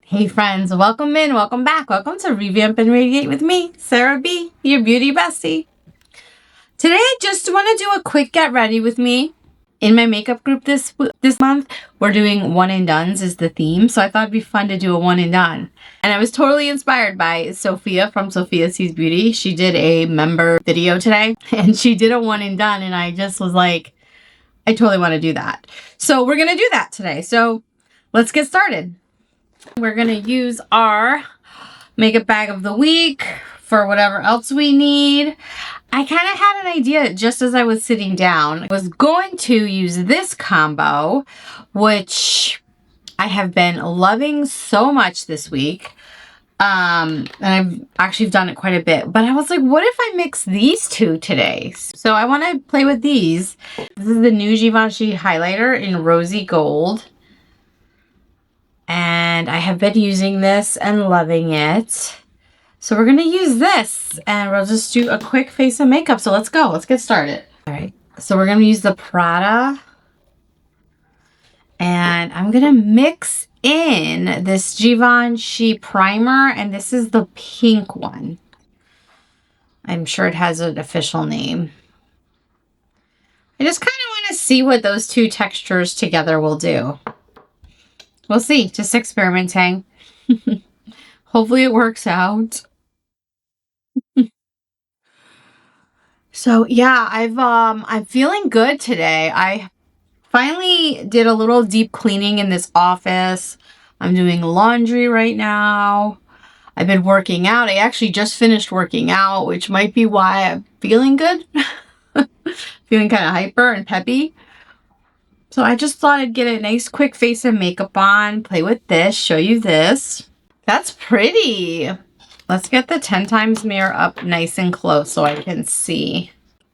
Hey friends, welcome in, welcome back. Welcome to Revamp and Radiate with me, Sarah B, your beauty bestie. Today I just want to do a quick get ready with me. In my makeup group this month, we're doing one and dones is the theme. So I thought it'd be fun to do a one and done. And I was totally inspired by Sophia from Sophia Sees Beauty. She did a member video today and she did a one and done. And I just was like, I totally want to do that. So we're going to do that today. So let's get started. We're going to use our makeup bag of the week for whatever else we need. I kind of had an idea just as I was sitting down. I was going to use this combo, which I have been loving so much this week. And I've actually done it quite a bit. But I was like, what if I mix these two today? So I want to play with these. This is the new Givenchy highlighter in Rosy Gold. And I have been using this and loving it. So we're going to use this and we'll just do a quick face of makeup. So let's go. Let's get started. All right. So we're going to use the Prada. And I'm going to mix in this Givenchy primer. And this is the pink one. I'm sure it has an official name. I just kind of want to see what those two textures together will do. We'll see. Just experimenting. Hopefully it works out. So yeah, I'm feeling good today. I finally did a little deep cleaning in this office. I'm doing laundry right now. I've been working out. I actually just finished working out, which might be why I'm feeling good. Feeling kind of hyper and peppy. So I just thought I'd get a nice quick face of makeup on, play with this, show you this. That's pretty. Let's get the 10 times mirror up nice and close so I can see.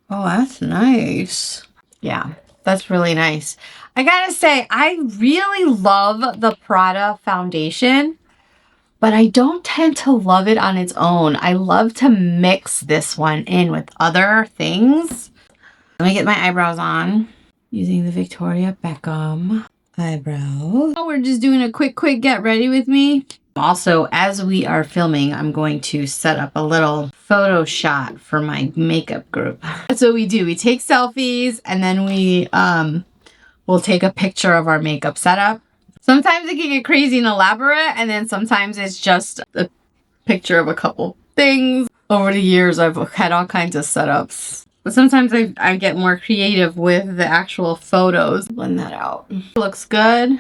Oh, that's nice. Yeah, that's really nice. I gotta say, I really love the Prada foundation, but I don't tend to love it on its own. I love to mix this one in with other things. Let me get my eyebrows on. Using the Victoria Beckham eyebrow. Oh, we're just doing a quick get ready with me. Also, as we are filming, I'm going to set up a little photo shot for my makeup group. That's what we do. We take selfies and then we'll take a picture of our makeup setup. Sometimes it can get crazy and elaborate, and then sometimes it's just a picture of a couple things. Over the years, I've had all kinds of setups. But sometimes I get more creative with the actual photos. Blend that out. Looks good.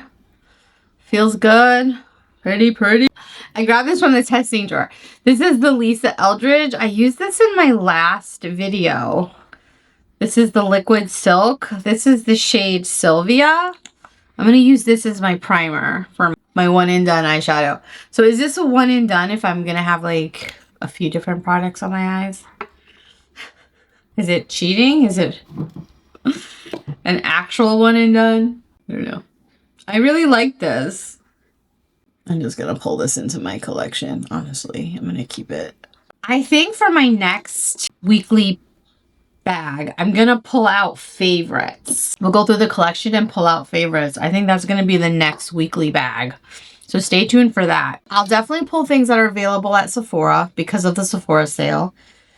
Feels good. Pretty. I grabbed this from the testing drawer. This is the Lisa Eldridge. I used this in my last video. This is the liquid silk. This is the shade Sylvia. I'm going to use this as my primer for my one and done eyeshadow. So is this a one and done if I'm going to have like a few different products on my eyes? Is it cheating? Is it an actual one and done? I don't know. I really like this. I'm just going to pull this into my collection. Honestly, I'm going to keep it. I think for my next weekly bag, I'm going to pull out favorites. We'll go through the collection and pull out favorites. I think that's going to be the next weekly bag. So stay tuned for that. I'll definitely pull things that are available at Sephora because of the Sephora sale.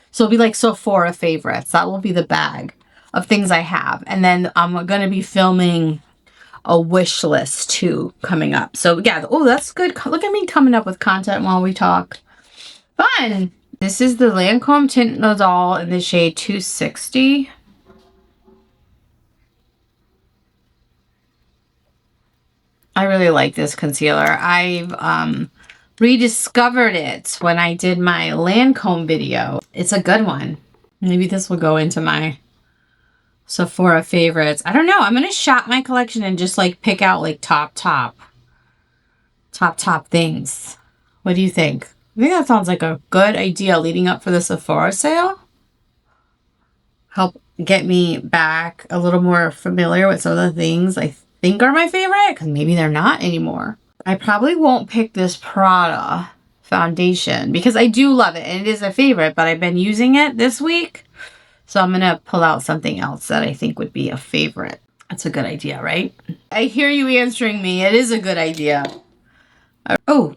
So it'll be like Sephora favorites. That will be the bag of things I have. And then I'm going to be filming a wish list too coming up. So yeah, oh, that's good. Look at me coming up with content while we talk. Fun. This is the Lancôme Tint Idole in the shade 260. I really like this concealer. I've rediscovered it when I did my Lancôme video. It's a good one. Maybe this will go into my Sephora favorites. I don't know. I'm going to shop my collection and just like pick out like top things. What do you think? I think that sounds like a good idea leading up for the Sephora sale. Help get me back a little more familiar with some of the things I think are my favorite, because maybe they're not anymore. I probably won't pick this Prada foundation because I do love it and it is a favorite, but I've been using it this week. So I'm going to pull out something else that I think would be a favorite. That's a good idea, right? I hear you answering me. It is a good idea. Oh,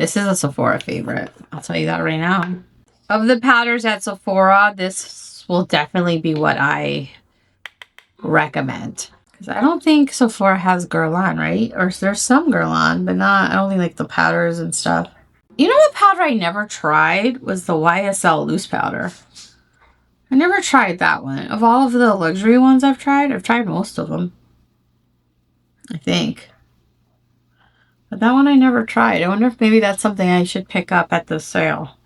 This is a Sephora favorite. I'll tell you that right now. Of the powders at Sephora, this will definitely be what I recommend. Because I don't think Sephora has Guerlain, right? Or there's some Guerlain, but not, I don't think like the powders and stuff. You know what powder I never tried was the YSL loose powder. I never tried that one. Of all of the luxury ones I've tried most of them. I think. But that one I never tried. I wonder if maybe that's something I should pick up at the sale.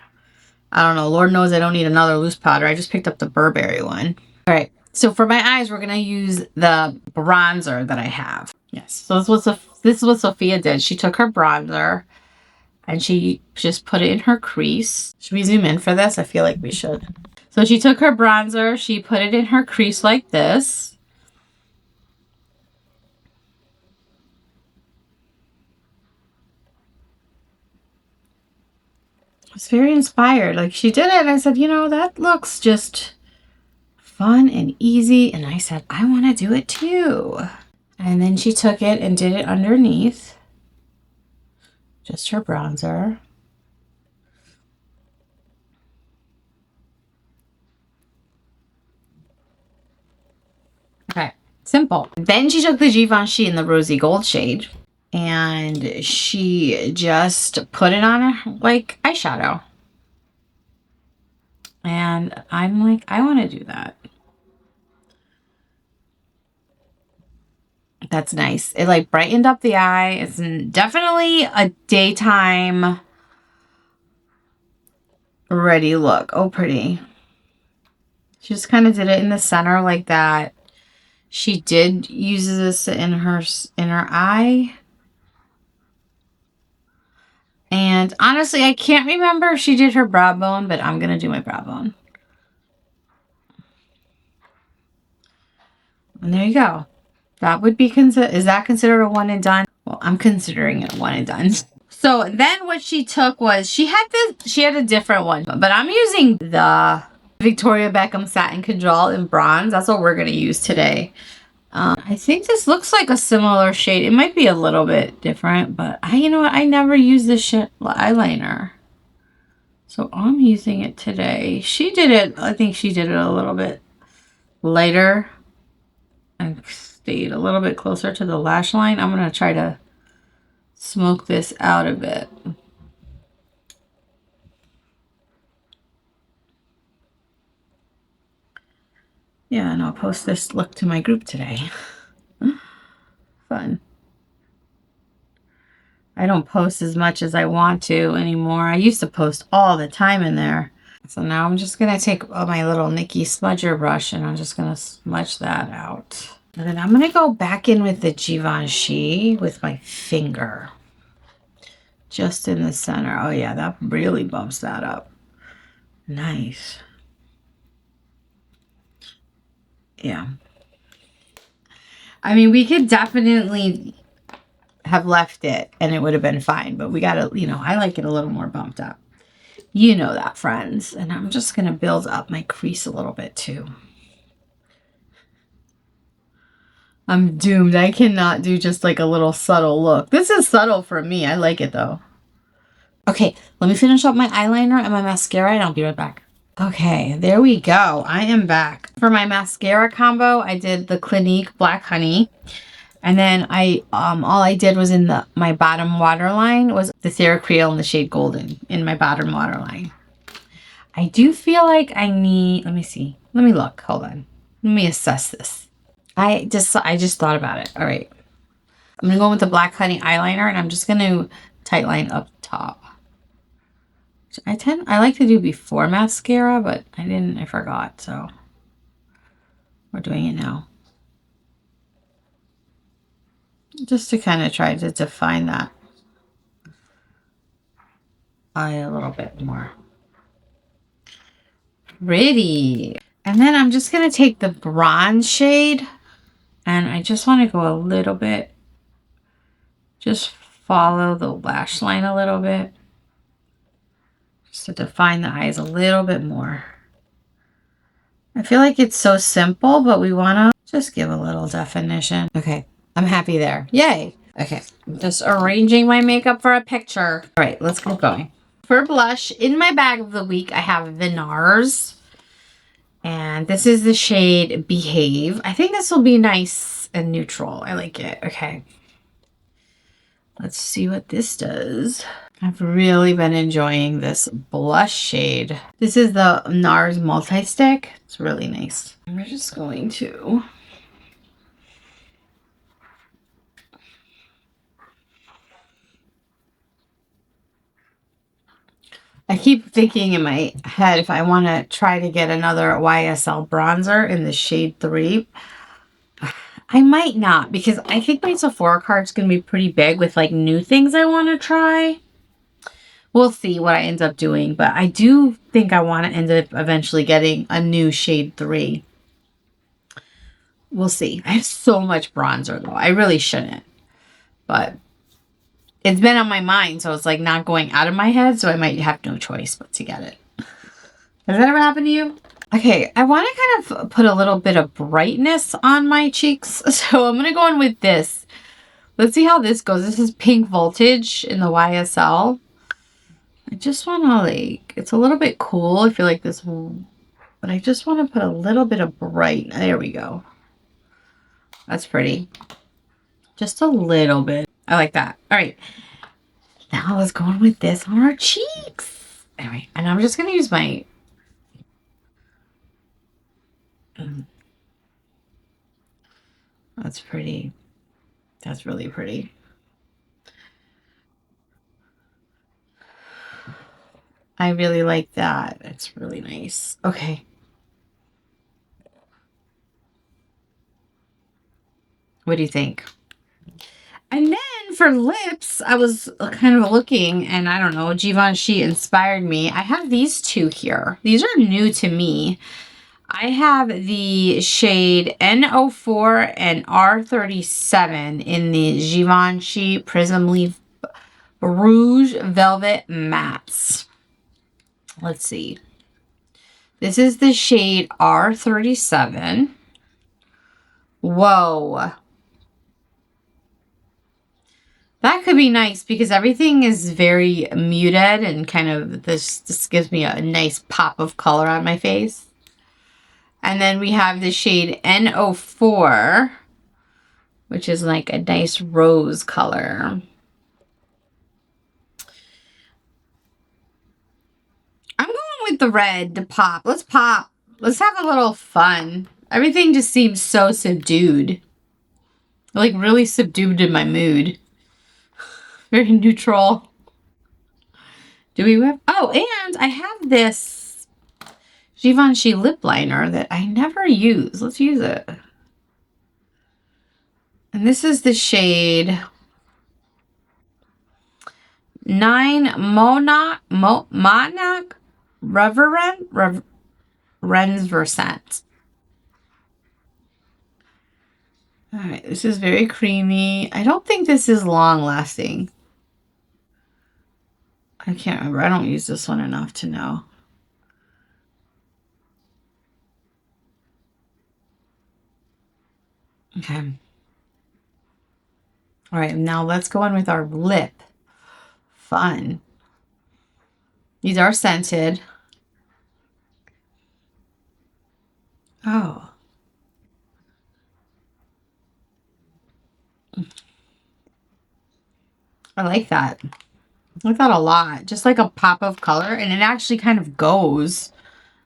I don't know. Lord knows I don't need another loose powder. I just picked up the Burberry one. All right. So for my eyes, we're going to use the bronzer that I have. Yes. So this is what Sophia did. She took her bronzer and she just put it in her crease. Should we zoom in for this? I feel like we should. So she took her bronzer. She put it in her crease like this. I was very inspired. Like, she did it and I said, you know, that looks just fun and easy. And I said, I want to do it too. And then she took it and did it underneath. Just her bronzer. Okay, simple. Then she took the Givenchy in the Rosy Gold shade. And she just put it on her like eyeshadow. And I'm like, I want to do that. That's nice. It like brightened up the eye. It's definitely a daytime ready look. Oh, pretty. She just kind of did it in the center like that. She did use this in her eye. And honestly, I can't remember if she did her brow bone, but I'm going to do my brow bone. And there you go. That would be is that considered a one and done? Well, I'm considering it a one and done. So then what she took was, she had a different one, but I'm using the Victoria Beckham Satin Control in bronze. That's what we're going to use today. I think this looks like a similar shade. It might be a little bit different, but you know what? I never use this eyeliner. So I'm using it today. She did it, I think she did it a little bit lighter and stayed a little bit closer to the lash line. I'm going to try to smoke this out a bit. Yeah, and I'll post this look to my group today. Fun. I don't post as much as I want to anymore. I used to post all the time in there. So now I'm just going to take my little Nikki smudger brush and I'm just going to smudge that out. And then I'm going to go back in with the Givenchy with my finger. Just in the center. Oh yeah, that really bumps that up. Nice. Yeah. I mean, we could definitely have left it and it would have been fine, but we gotta, you know, I like it a little more bumped up. You know that, friends. And I'm just gonna build up my crease a little bit too. I'm doomed. I cannot do just like a little subtle look. This is subtle for me. I like it though. Okay, let me finish up my eyeliner and my mascara and I'll be right back. Okay, there we go. I am back. For my mascara combo, I did the Clinique Black Honey. And then all I did was in my bottom waterline was the Creole in the shade Golden in my bottom waterline. I do feel like I need, let me see. Let me look. Hold on. Let me assess this. I just thought about it. All right. I'm going to go with the Black Honey eyeliner and I'm just going to tightline up top. I like to do before mascara, but I forgot, so we're doing it now. Just to kind of try to define that eye a little bit more. Pretty. And then I'm just going to take the bronze shade and I just want to go a little bit, just follow the lash line a little bit. To define the eyes a little bit more. I feel like it's so simple, but we want to just give a little definition. Okay, I'm happy there. Yay. Okay, I'm just arranging my makeup for a picture. All right, let's get going. For blush, in my bag of the week, I have the NARS. And this is the shade Behave. I think this will be nice and neutral. I like it. Okay. Let's see what this does. I've really been enjoying this blush shade. This is the NARS multi-stick. It's really nice. We're just going to... I keep thinking in my head if I want to try to get another YSL bronzer in the shade 3. I might not, because I think my Sephora card's going to be pretty big with like new things I want to try. We'll see what I end up doing, but I do think I want to end up eventually getting a new shade 3. We'll see. I have so much bronzer though. I really shouldn't, but it's been on my mind, so it's like not going out of my head, so I might have no choice but to get it. Has that ever happened to you? Okay, I want to kind of put a little bit of brightness on my cheeks, so I'm going to go in with this. Let's see how this goes. This is Pink Voltage in the YSL. I just want to like, it's a little bit cool. I feel like this, but I just want to put a little bit of bright. There we go. That's pretty. Just a little bit. I like that. All right. Now let's go in with this on our cheeks. Anyway, and I'm just going to use my... That's pretty. That's really pretty. I really like that. It's really nice. Okay. What do you think? And then for lips, I was kind of looking, and I don't know, Givenchy inspired me. I have these two here. These are new to me. I have the shade N04 and R37 in the Givenchy Prisme Leaf Rouge Velvet Mattes. Let's see. This is the shade R37. Whoa. That could be nice because everything is very muted and kind of this gives me a nice pop of color on my face. And then we have the shade N04, which is like a nice rose color. I'm going with the red to pop. Let's pop. Let's have a little fun. Everything just seems so subdued. Like really subdued in my mood. Very neutral. Do we have... Oh, and I have this Givenchy lip liner that I never use. Let's use it. And this is the shade 9 Monarch Reverend Versant. All right, this is very creamy. I don't think this is long lasting. I can't remember. I don't use this one enough to know. Okay. All right, now let's go on with our lip. Fun. These are scented. Oh. I like that. I like that a lot. Just like a pop of color, and it actually kind of goes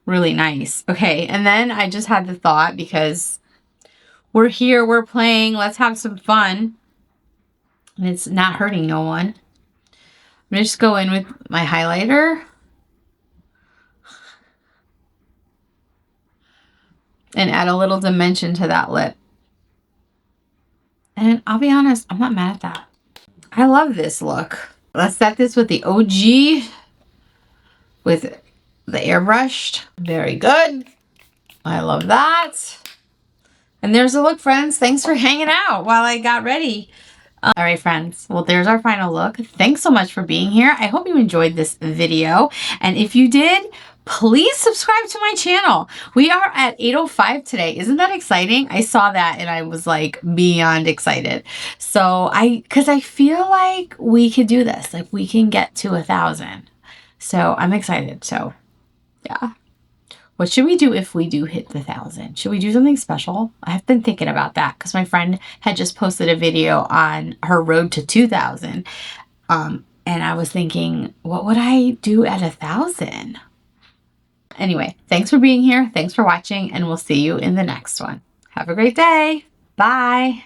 really nice. Okay, and then I just had the thought because we're here, we're playing, let's have some fun. And it's not hurting no one. I'm gonna just go in with my highlighter. And add a little dimension to that lip. And I'll be honest, I'm not mad at that. I love this look. Let's set this with the OG. With the airbrushed. Very good. I love that. And there's the look, friends. Thanks for hanging out while I got ready. All right, friends. Well, there's our final look. Thanks so much for being here. I hope you enjoyed this video. And if you did, please subscribe to my channel. We are at 805 today. Isn't that exciting? I saw that and I was like beyond excited. So because I feel like we could do this. Like we can get to 1,000. So I'm excited. So yeah. What should we do if we do hit the 1,000? Should we do something special? I've been thinking about that because my friend had just posted a video on her road to 2,000. And I was thinking, what would I do at 1,000? Anyway, thanks for being here. Thanks for watching, and we'll see you in the next one. Have a great day. Bye.